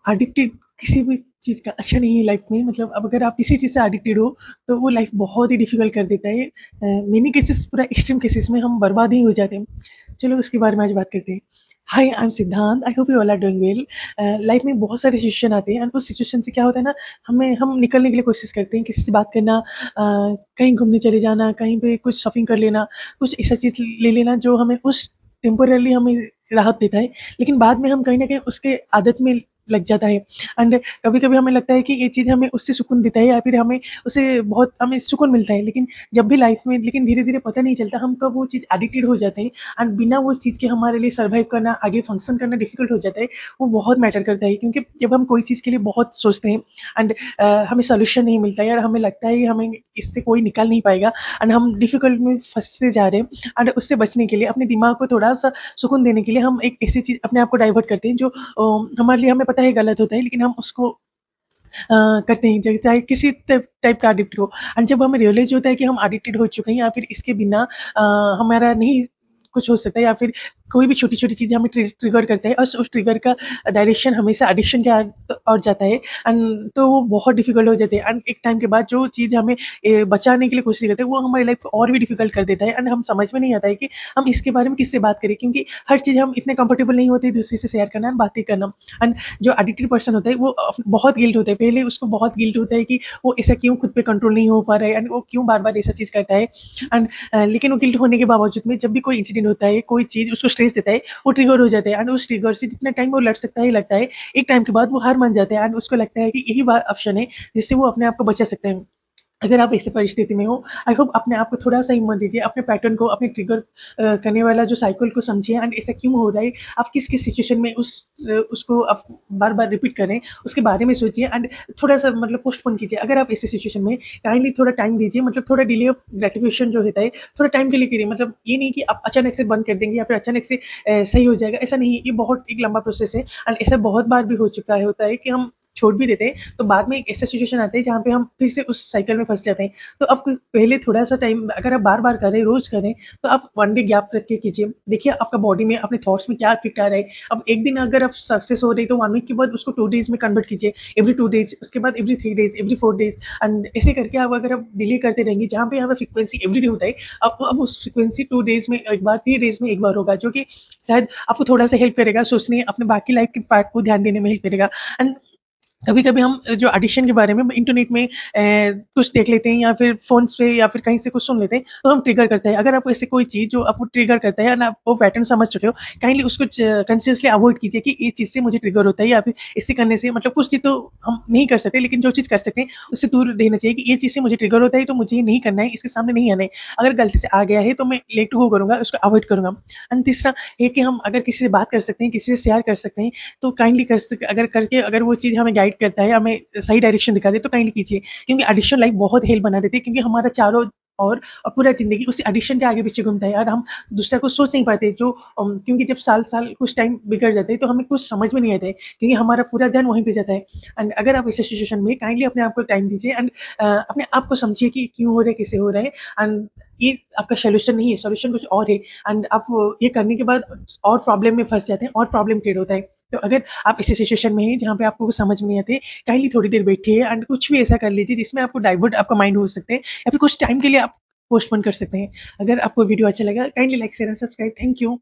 Addicted किसी भी चीज़ का अच्छा नहीं है लाइफ में। मतलब अब अगर आप किसी चीज़ से एडिक्टेड हो तो वो लाइफ बहुत ही डिफ़िकल्ट कर देता है। मेनी केसेस पूरा एक्सट्रीम केसेस में हम बर्बाद ही हो जाते हैं। चलो उसके बारे में आज बात करते हैं। हाय I am Siddhant, I hope you all are doing well. Life में बहुत सारे सिचुएशन आते हैं एंड उस सिचुएशन से क्या होता है ना, हम निकलने के लिए कोशिश करते हैं, किसी से बात करना, कहीं घूमने चले जाना, कहीं पे कुछ शॉपिंग कर लेना, कुछ ऐसा चीज़ ले लेना जो हमें उस टेम्परेरीली हमें राहत देता है। लेकिन बाद में हम कहीं न कहीं उसके आदत में लग जाता है एंड कभी-कभी हमें लगता है कि ये चीज़ हमें उससे सुकून देता है या फिर हमें उससे बहुत हमें सुकून मिलता है। लेकिन जब भी लाइफ में लेकिन धीरे-धीरे पता नहीं चलता हम कब वो चीज़ एडिक्टेड हो जाते हैं एंड बिना वो चीज़ के हमारे लिए सर्वाइव करना, आगे फंक्शन करना डिफ़िकल्ट हो जाता है। वो बहुत मैटर करता है क्योंकि जब हम कोई चीज़ के लिए बहुत सोचते हैं एंड हमें सॉल्यूशन नहीं मिलता है और हमें लगता है हमें इससे कोई निकाल नहीं पाएगा एंड हम डिफ़िकल्ट में फँसते जा रहे हैं एंड उससे बचने के लिए अपने दिमाग को थोड़ा-सा सुकून देने के लिए हम एक ऐसी चीज़ अपने आप को डाइवर्ट करते हैं जो हमारे लिए हमें पता है गलत होता है लेकिन हम उसको करते हैं चाहे किसी टाइप टाइप का एडिक्ट हो एंड जब हमें रियलाइज़ होता है कि हम एडिक्टेड हो चुके हैं या फिर इसके बिना हमारा नहीं कुछ हो सकता है या फिर कोई भी छोटी-छोटी चीज़ें हमें ट्रिगर करता है और उस ट्रिगर का डायरेक्शन हमेशा एडिक्शन की ओर जाता है एंड तो वो बहुत डिफ़िकल्ट हो जाते हैं एंड एक टाइम के बाद जो चीज़ हमें बचाने के लिए कोशिश करते हैं वो हमारी लाइफ़ को और भी डिफ़िकल्ट कर देता है एंड हम समझ में नहीं आता है कि हम इसके बारे में किससे बात करें क्योंकि हर चीज़ हम इतने कंफर्टेबल नहीं होते दूसरे से शेयर करना एंड बातें करना एंड जो एडिक्टेड पर्सन होता है वो बहुत गिल्ट होता है। पहले उसको बहुत गिल्ट होता है कि वो ऐसा क्यों खुद पे कंट्रोल नहीं हो पा रहा है एंड वो क्यों बार-बार ऐसा चीज़ करता है एंड लेकिन वो गिल्ट होने के बावजूद में जब भी कोई इंसिडेंट होता है, कोई चीज़ उसको स्ट्रेस देता है, वो ट्रिगर हो जाता है एंड उस ट्रिगर से जितना टाइम वो लड़ सकता है, लड़ता है। एक टाइम के बाद वो हार मान जाता है एंड उसको लगता है कि यही ऑप्शन है जिससे वो अपने आप को बचा सकते हैं। अगर आप ऐसी परिस्थिति में हो, आई होप अपने आप को थोड़ा-सा हिम्मत दीजिए, अपने पैटर्न को, अपने ट्रिगर करने वाला जो साइकिल को समझिए एंड ऐसा क्यों हो रहा है, आप किस-किस सिचुएशन में उसको आप बार-बार रिपीट कर रहे हैं, उसके बारे में सोचिए एंड थोड़ा-सा मतलब पोस्टपोन कीजिए। अगर आप ऐसी सिचुएशन में काइंडली थोड़ा टाइम दीजिए, मतलब थोड़ा डिले ऑफ ग्रेटिफिकेशन जो होता है, थोड़ा टाइम के लिए करिए। मतलब ये नहीं कि आप अचानक से बंद कर देंगे या फिर अचानक से सही हो जाएगा, ऐसा नहीं है। ये बहुत एक लंबा प्रोसेस है एंड ऐसा बहुत बार भी हो चुका है होता है कि हम छोड़ भी देते हैं, तो बाद में एक ऐसा सिचुएशन आता है जहाँ पे हम फिर से उस साइकिल में फँस जाते हैं। तो आप पहले थोड़ा-सा टाइम अगर आप बार-बार कर रहे हैं, रोज़ कर रहे हैं, तो आप 1 डे गैप रख के कीजिए। देखिए आपका बॉडी में, अपने थॉट्स में क्या इफ़ेक्ट आ रहा है। अब एक दिन अगर आप सक्सेस हो रही है, तो 1 वीक के बाद उसको 2 डेज़ में कन्वर्ट कीजिए। एवरी 2 डेज़, उसके बाद every 3 days, every 4 days and ऐसे करके आप अगर आप डिले करते रहेंगे, जहाँ पे यहाँ पे फ्रीक्वेंसी एवरीडे होता है, अब उस फ्रीक्वेंसी 2 डेज़ में 1 बार, 3 डेज़ में 1 बार होगा, जो कि शायद आपको थोड़ा-सा हेल्प करेगा सोचने, अपने बाकी लाइफ़ के पार्ट को ध्यान देने में हेल्प करेगा एंड कभी-कभी हम जो एडिक्शन के बारे में इंटरनेट में कुछ देख लेते हैं या फिर फ़ोन्स पे या फिर कहीं से कुछ सुन लेते हैं, तो हम ट्रिगर करते हैं। अगर आपको ऐसी कोई चीज़ जो आपको ट्रिगर करता है एंड आप वो पैटर्न समझ चुके हो, काइंडली उसको कंसीयसली अवॉइड कीजिए कि इस चीज़ से मुझे ट्रिगर होता है या फिर इससे करने से मतलब कुछ चीज़ तो हम नहीं कर सकते, लेकिन जो चीज़ कर सकते हैं, उससे दूर रहना चाहिए कि ये चीज़ से मुझे ट्रिगर होता है, तो मुझे ये नहीं करना है, इसके सामने नहीं आना है। अगर गलती से आ गया है, तो मैं लेट गो करूँगा, उसको अवॉइड करूँगा। एंड तीसरा ये कि हम अगर किसी से बात कर सकते हैं, किसी से शेयर कर सकते हैं, तो काइंडली कर सक अगर करके अगर वो चीज़ हमें गाइड करता है, हमें सही डायरेक्शन दिखा दे तो काइंडली कीजिए। क्योंकि एडिक्शन लाइफ बहुत हेल बना देती है क्योंकि हमारा चारों और पूरा ज़िंदगी उसी एडिक्शन के आगे-पीछे घूमता है और हम दूसरा कुछ सोच नहीं पाते जो क्योंकि जब साल-साल कुछ टाइम बिगड़ जाते हैं तो हमें कुछ समझ में नहीं आता है क्योंकि हमारा पूरा ध्यान वहीं पे जाता है। एंड अगर आप ऐसे सिचुएशन में काइंडली अपने आप को टाइम दीजिए एंड अपने आप को समझिए कि क्यों हो रहा है, कैसे हो रहा है एंड ये आपका सॉल्यूशन नहीं है, सॉल्यूशन कुछ और है एंड आप ये करने के बाद और प्रॉब्लम में फँस जाते हैं और प्रॉब्लम क्रिएट होता है। तो अगर आप ऐसी सिचुएशन में हैं जहाँ पे आपको कुछ समझ में नहीं आते, काइंडली थोड़ी देर बैठिए एंड कुछ भी ऐसा कर लीजिए जिसमें आपको डाइवर्ट आपका माइंड हो सकते हैं या फिर कुछ टाइम के लिए आप पोस्टपोन कर सकते हैं। अगर आपको वीडियो अच्छा लगा kindly like, share and subscribe. Thank you.